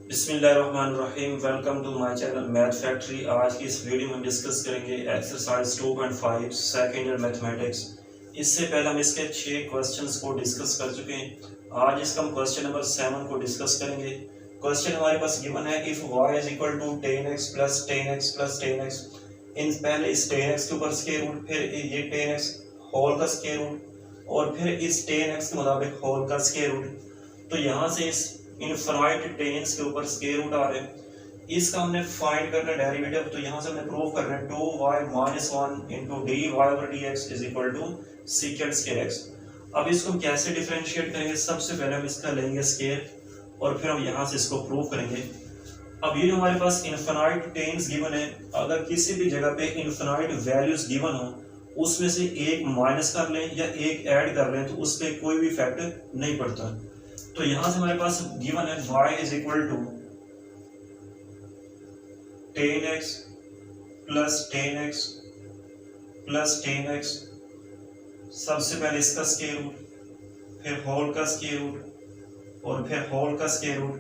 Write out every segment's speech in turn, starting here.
बिस्मिल्लाहिर्रहमानिर्रहीम। Welcome to my channel math factory. आज की इस वीडियो में हम डिस्कस करेंगे एक्सरसाइज 2.5 सेकेंड ईयर मैथमेटिक्स। इससे पहले हम इसके 6 क्वेश्चंस को डिस्कस कर चुके हैं। आज इसका हम क्वेश्चन नंबर 7 को डिस्कस करेंगे। क्वेश्चन हमारे पास गिवन है if y is equal to 10x plus 10x plus 10x। इन पहले इस 10x के ऊपर स्क्वायर रूट, फिर ये 10x होल का स्क्वायर रूट और फिर इस 10x के मुताबिक होल का स्क्वायर रूट। तो यहाँ से इस इनफाइनाइट टेंस के ऊपर स्क्वायर रूट आ रहे हैं। इसका हमने फाइंड करना डेरिवेटिव। तो यहाँ से हमने प्रूव करना है 2y minus 1 into dy over dx is equal to secant square x। अब इसको हम कैसे डिफरेंशिएट करेंगे? सबसे पहले हम इसका लेंगे स्क्वायर और फिर हम यहाँ से इसको प्रूव करेंगे। अब ये जो हमारे पास इनफाइनाइट टेंस गिवन है, अगर किसी भी जगह पे इनफाइनाइट वैल्यूज गिवन हो उसमें से एक माइनस कर लें या एक ऐड कर लें तो उस पर कोई भी इफेक्ट नहीं पड़ता। तो यहां से हमारे पास गिवन है y is equal to 10x plus 10x plus 10x। सबसे पहले इसका स्क्वायर रूट, फिर होल का स्क्वायर रूट और फिर होल का स्क्वायर रूट,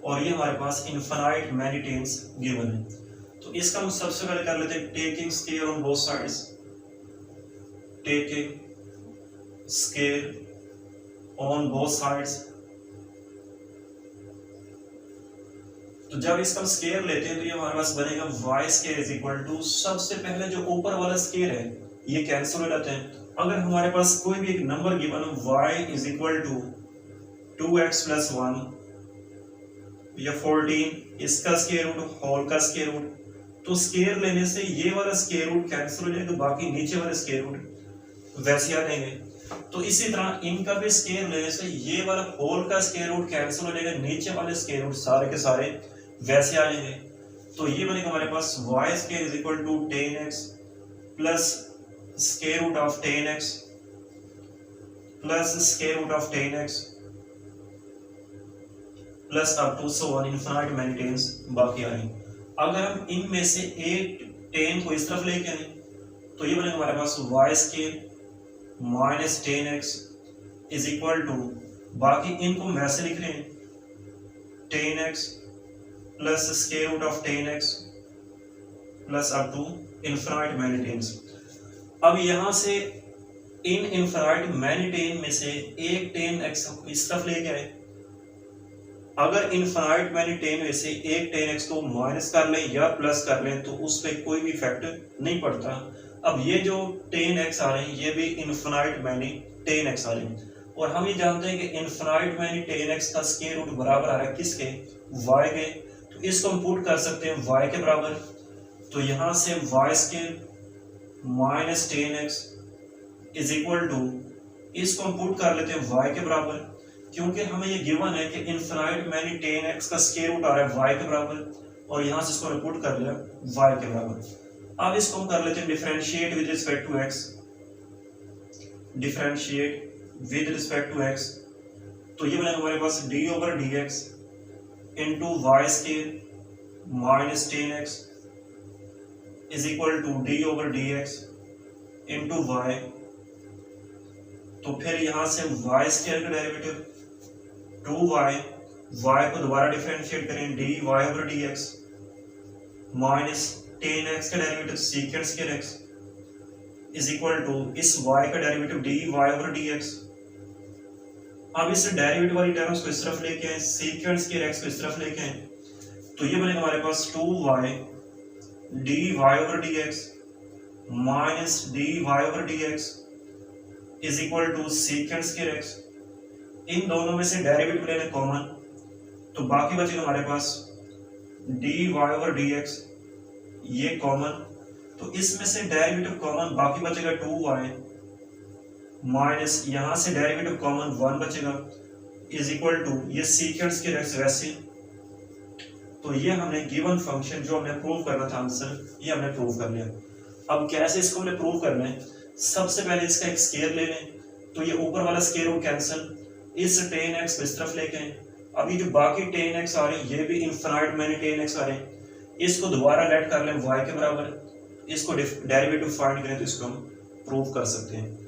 और ये हमारे पास इनफाइनाइट मैनी टेंस गिवन है। तो इसका हम सबसे पहले कर लेते हैं taking square on both sides. Taking square on both sides. तो जब इसका हम स्क्वायर लेते हैं तो ये हमारे पास बनेगा y square is equal to, सबसे पहले जो ऊपर वाला स्क्वायर है ये कैंसिल हो जाते हैं। अगर हमारे पास कोई भी एक नंबर गिवन हो y is equal to 2x plus 1 या 14, इसका स्क्वायर रूट होल का स्क्वायर रूट, तो स्क्वायर लेने से ये वाला स्क्वायर रूट कैंसिल हो जाएगा, बाकी नीचे वाले स्क्वायर रूट वैसे आ जाएंगे। तो इसी तरह इनका भी स्क्वायर लेने से ये वाला होल का स्क्वायर रूट कैंसिल हो जाएगा, नीचे वाले स्क्वायर रूट सारे के सारे वैसे आ जाएंगे। तो ये बनेगा हमारे पास y square is equal to 10x plus square root of 10x plus square root of 10x plus up to so on infinite many terms बाकी आ रही। अगर हम इनमें से एक 10 को इस तरफ लेके आए तो ये बनेगा हमारे पास y square minus 10x is equal to, बाकी इनको वैसे लिख रहे हैं 10x plus square root of 10x plus up to infinite many terms. अब यहां से इन इनफाइनाइट मैनी टेन में से एक 10x इस तरफ लेके आए। अगर इनफाइनाइट मैनी टेन में से एक 10x को माइनस कर लें या प्लस कर लें तो उस पर कोई भी इफेक्ट नहीं पड़ता। अब ये जो 10x आ रहे हैं ये भी इनफाइनाइट मैनी 10x आ रहे हैं, और हम ये जानते हैं कि इनफाइनाइट मैनी 10x का स्क्वायर रूट बराबर आ रहा है किसके? y के। तो इसको हम पुट कर सकते हैं y के बराबर। तो यहां से y square minus 10x is equal to, इसको हम पुट कर लेते हैं y के बराबर, क्योंकि हमें ये गिवन है कि इनफाइनाइट मैनी 10x का स्क्वायर रूट आ रहा है y के बराबर, और यहां से इसको पुट कर लिया y के बराबर। अब इसको हम कर लेते हैं differentiate with respect to x। Differentiate with respect to x, तो ये बनेगा हमारे पास d over dx into y square minus 10x is equal to d over d x into y. तो फिर यहां से वाई स्क्वायर का डेरिवेटिव 2y, y को दोबारा डिफरेंशिएट करें dy over dx minus 10x का derivative secant square x is equal to इस y का डेरिवेटिव dy ओवर dx। अब इस डेरिवेटिव वाली टर्म्स को इस तरफ लेके आए, सीकेंड स्क्वायर x को इस तरफ लेके आए, तो ये बनेगा हमारे पास 2y dy over dx minus dy over dx is equal to secant square x। इन दोनों में से डेरिवेटिव लेने कॉमन, तो बाकी बचेगा हमारे पास dy ओवर dx, ये कॉमन, तो इसमें से डेरिवेटिव कॉमन, बाकी बचेगा 2y माइनस यहां से डेरिवेटिव कॉमन 1 बचेगा इज इक्वल टू ये सीकेंड स्क्वायर x वैसे। तो ये हमने गिवन फंक्शन जो हमने प्रूव करना था आंसर, ये हमने प्रूव कर लिया। अब कैसे इसको हमने प्रूव करना है? सबसे पहले इसका एक स्क्वायर ले लें, तो ये ऊपर वाला स्क्वायर रूट कैंसिल, इस 10x को इस तरफ लेके आए। अभी जो बाकी 10x आ रहे हैं ये भी इनफाइनाइट मैनी 10x आ रहे हैं, इसको दोबारा लेट कर लें y के बराबर, इसको डेरिवेटिव फाइंड करें तो इसको हम प्रूव कर सकते हैं।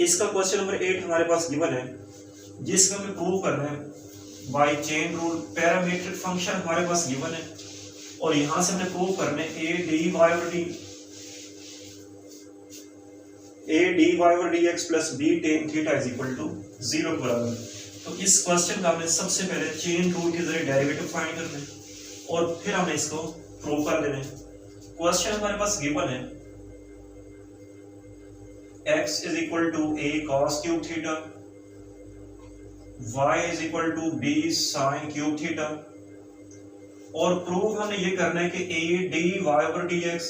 इसका क्वेश्चन नंबर 8 हमारे पास गिवन है जिसका हमें प्रूव करना है by chain rule parametric function हमारे पास गिवन है और यहां से हमने प्रूव करने a d y over d x plus b tan theta is equal to 0 के बराबर। तो इस क्वेश्चन का हमने सबसे पहले चेन रूल के जरिए डेरिवेटिव फाइंड करना है और फिर हमने इसको प्रूव कर देना है। क्वेश्चन हमारे पास गिवन है x is equal to a cos cube theta, y is equal to b sin cube theta और प्रूव हमने ये करना है कि a dy over dx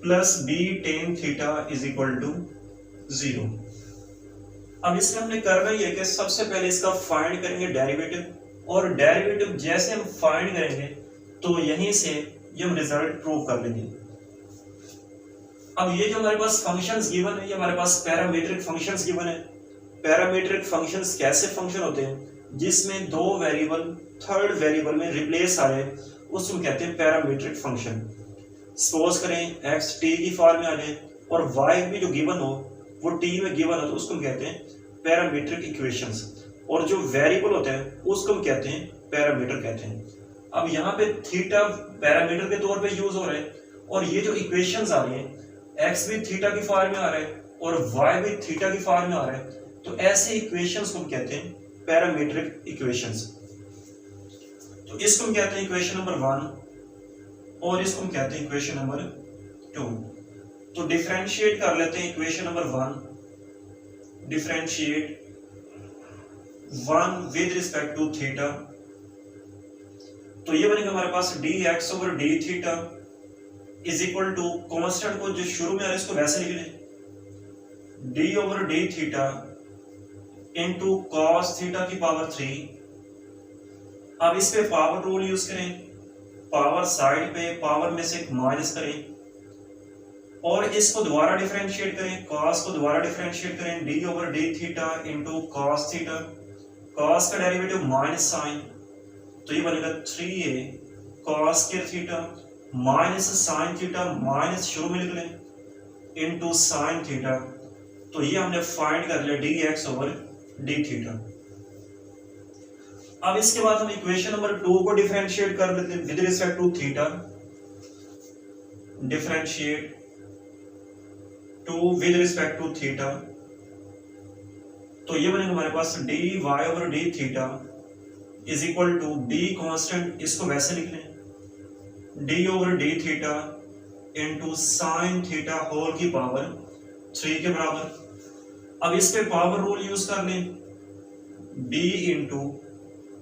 plus b tan theta is equal to 0। अब इसमें हमने करना ही है कि सबसे पहले इसका फाइंड करेंगे डेरिवेटिव और डेरिवेटिव जैसे हम फाइंड करेंगे तो यहीं से ये हम रिजल्ट प्रूव कर लेंगे। अब ये जो हमारे पास फंक्शंस गिवन है ये हमारे पास पैरामीट्रिक फंक्शंस गिवन है। पैरामीट्रिक फंक्शंस कैसे फंक्शन होते हैं जिसमें दो वेरिएबल थर्ड वेरिएबल में रिप्लेस आ जाए उसको कहते हैं पैरामीट्रिक फंक्शन। सपोज करें x t की फॉर्म में आ जाए और y भी जो गिवन हो वो t में गिवन हो तो उसको हम कहते हैं पैरामीट्रिक इक्वेशंस और जो वेरिएबल होते हैं उसको हम कहते हैं पैरामीटर कहते हैं। अब यहाँ पे थीटा पैरामीटर के तौर पे यूज हो रहा है और ये जो इक्वेशंस आ रही हैं x भी थीटा की फॉर्म में आ रहा है और y भी थीटा की फॉर्म में आ रहा है तो ऐसे इक्वेशंस को हम कहते हैं पैरामीट्रिक इक्वेशंस। तो इसको हम कहते हैं इक्वेशन नंबर 1 और इसको हम कहते हैं इक्वेशन नंबर 2। तो डिफरेंशिएट कर लेते हैं equation number 1, differentiate 1 with respect to theta. तो ये बनेगा हमारे पास dx over d theta is equal to constant को जो शुरू में आ रहा है इसको वैसे लिख लें d over d theta into cos theta की पावर 3। अब इस पे पावर रूल यूज करें, पावर साइड पे पावर में से माइनस करें और इसको दोबारा डिफरेंशिएट करें, cos को दोबारा डिफरेंशिएट करें d over d theta into cos theta. cos का डेरिवेटिव माइनस साइन तो ये बनेगा 3a cos square theta minus sine theta minus शुरू में लिख लें इनटू साइन थीटा। तो ये हमने फाइंड कर लिया dx ओवर d थीटा। अब इसके बाद हम इक्वेशन नंबर 2 को डिफरेंशिएट कर लेते हैं with respect to theta. Differentiate 2 with respect to theta तो ये बनेगा हमारे पास dy over d theta is equal to d constant इसको वैसे लिख लें d over d theta into sine theta whole की पावर 3 के बराबर। अब इस पे पावर रूल यूज कर लें d इंटू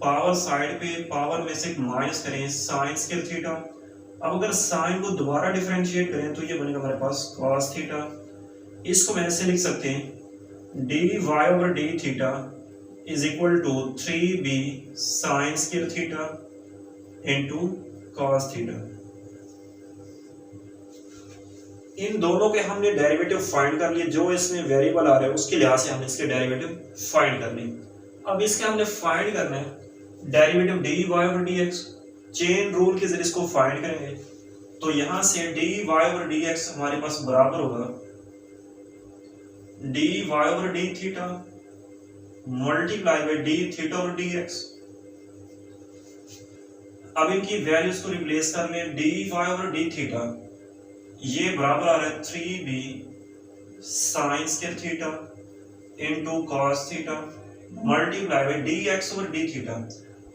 पावर साइड पे पावर में से माइनस करें साइन स्क्वायर थीटा। अब अगर साइन को दोबारा डिफरेंशिएट करें तो ये बनेगा हमारे पास cos थीटा। इसको मैं ऐसे लिख सकते हैं dy over d theta is equal to 3b sine square theta into cos theta. इन दोनों के हमने डेरिवेटिव फाइंड कर लिए, जो इसमें वेरिएबल आ रहा है उसके लिहाज से हमने इसके डेरिवेटिव फाइंड कर लिए। अब इसके हमने फाइंड करना है derivative dy over dx, chain rule के जरिए इसको फाइंड करेंगे तो यहां से dy ओवर dx हमारे पास बराबर होगा dy over d theta multiply by d theta over dx। अब इनकी वैल्यूज को रिप्लेस कर लें dy ओवर d थीटा ये बराबर आ रहा है 3b sine square theta into cos theta multiply by dx over d theta.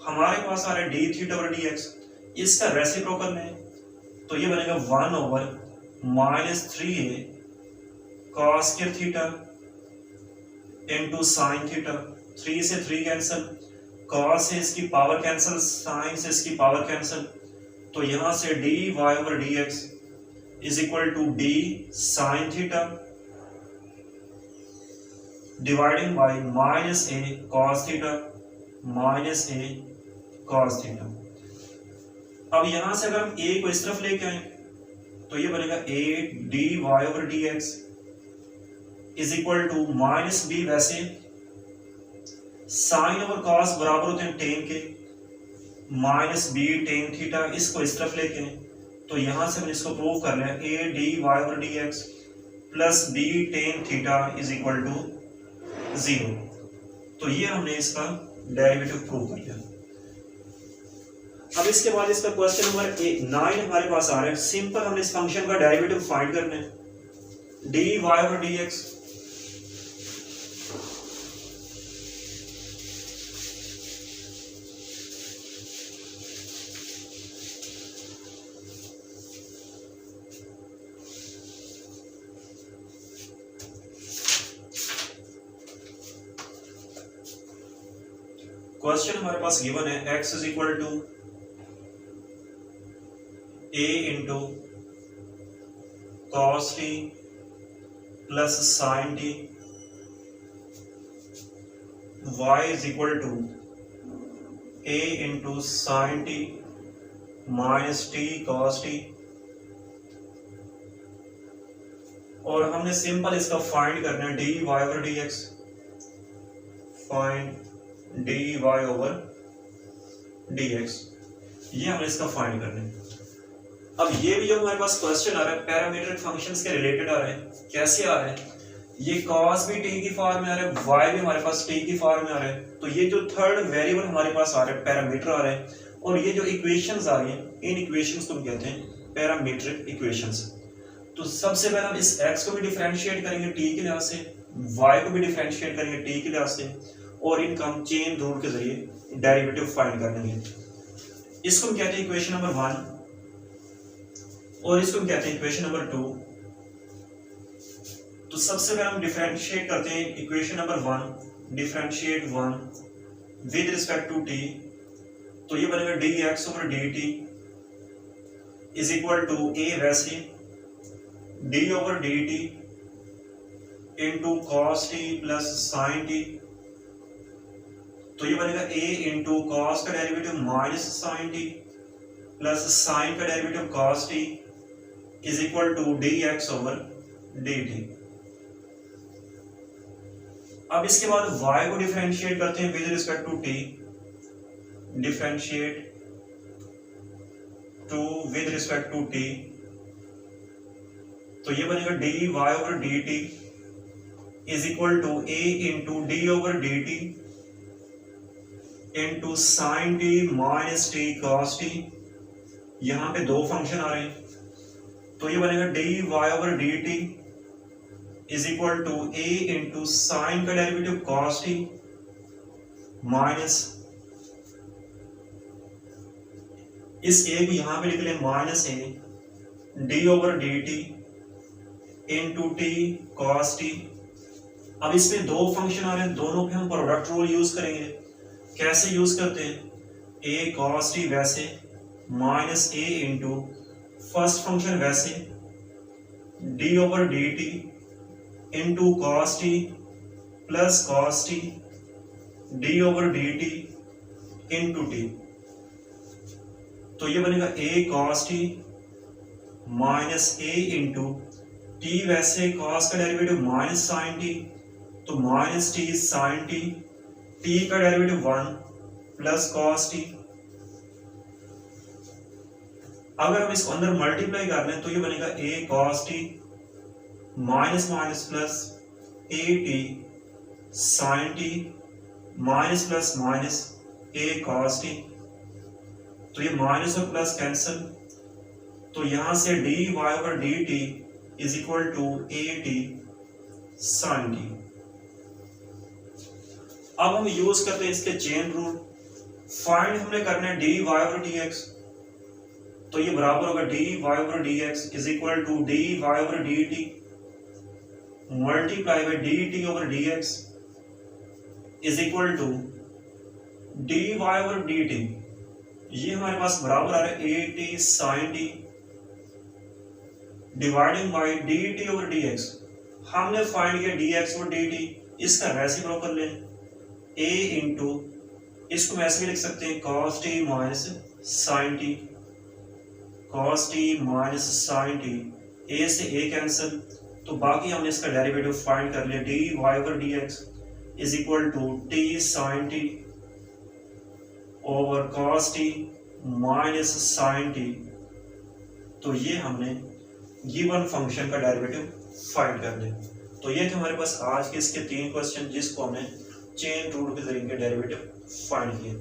हमारे पास आ रहा है d थीटा ओवर dx, इसका रेसिप्रोकल में तो ये बनेगा 1 over minus 3a cos square theta into sine theta. 3 से 3 कैंसिल, cos से इसकी पावर कैंसिल, साइन से इसकी पावर कैंसिल तो यहां से dy over dx is equal to d sine theta dividing by minus a cos theta minus a cos theta. अब यहां से अगर हम a को इस तरफ लेके आए तो ये बनेगा a dy over dx is equal to minus b। वैसे साइन ओवर cos बराबर होते हैं टेन के माइनस b टेन थीटा। इसको इस तरफ लेके आए तो यहां से मैंने इसको प्रूव कर लिया a dy over dx plus b tan theta is equal to 0। तो ये हमने इसका डेरिवेटिव प्रूव कर लिया। अब इसके बाद इसका क्वेश्चन नंबर 9 हमारे पास आ रहा है। सिंपल हमने इस फंक्शन का डेरिवेटिव फाइंड करना है, d y over d x. Question हमारे पास गिवन है x is equal to a into cos t plus sine t, y is equal to a into sine t minus t cos t. और हमने simple इसका find करना है d y over d x. Find d y over d x, ये हमें इसका find करना है। अब ये भी जो हमारे पास क्वेश्चन आ रहा है पैरामीट्रिक फंक्शंस के रिलेटेड आ रहे हैं। कैसे आ रहे हैं? ये cos भी t की फॉर्म में आ रहा है, y भी हमारे पास t की फॉर्म में आ रहा है। तो ये जो थर्ड वेरिएबल हमारे पास आ रहा है, पैरामीटर आ रहा है, और ये जो इक्वेशंस आ रही हैं, इन इक्वेशंस को हम कहते हैं पैरामीट्रिक इक्वेशंस। तो सबसे पहले हम इस x को भी डिफरेंशिएट करेंगे t के लिहाज से, y को भी डिफरेंशिएट करेंगे t के लिहाज से, और इनका हम चेन रूल के जरिए डेरिवेटिव फाइंड कर लेंगे। इसको हम कहते हैं इक्वेशन नंबर 1 और इसको हम कहते हैं इक्वेशन नंबर 2। तो सबसे पहले हम डिफरेंशिएट करते हैं equation number 1, differentiate 1 with respect to t। तो ये बनेगा dx over dt is equal to a वैसे d over dt into cos t plus sine t. तो ये बनेगा a इंटू कॉस का derivative minus sine t plus sine का derivative cos t is equal to dx over dt। अब इसके बाद y को डिफरेंशिएट करते हैं with respect to t, differentiate to with respect to t। तो ये बनेगा dy over dt is equal to a into d over dt into sine t minus t cos t. यहां पे दो फंक्शन आ रहे हैं, तो ये बनेगा d y over d t is equal to a into sine का डेरिवेटिव कॉस टी माइनस इस ए को यहां पे लिख लें minus a d over d t into t cos t. अब इसमें दो फंक्शन आ रहे हैं, दोनों पे हम प्रोडक्ट रूल यूज करेंगे। कैसे यूज करते हैं? ए कॉस टी वैसे minus a into first function वैसे d over d t into cos t plus cos t d over d t into t. तो ये बनेगा a cos t minus a into t वैसे cos का derivative minus sine t, तो minus t sine t, t का derivative 1 plus cos t. अगर हम इसको अंदर मल्टीप्लाई कर लें तो ये बनेगा a cos t minus minus plus a t sine t minus plus minus a cos t. तो ये माइनस और प्लस कैंसिल, तो यहां से d y over d t is equal to a t sine t. अब हम use करते हैं इसके चेन रूल। फाइंड हमने करना है d y over d x, तो ये बराबर होगा d y over d x is equal to d y over d t multiply by d t over d x is equal to d y over d t. ये हमारे पास बराबर आ रहा है a t sine t dividing by d t over d x. हमने find किया d x over d t, इसका वैसे ड्रॉ कर लें ए इंटू इसको वैसे भी लिख सकते हैं cos t minus sine t, cos t minus sine t, a से ए कैंसिल, तो बाकी हमने इसका डेरिवेटिव फाइंड कर लिया d y over d x is equal to t sine t over cos t minus sine t. तो ये हमने गिवन फंक्शन का डेरिवेटिव फाइंड कर लिया। तो ये थे हमारे पास आज के इसके 3 क्वेश्चन जिसको हमने चेन रूल के जरिए डेरिवेटिव फाइंड किए।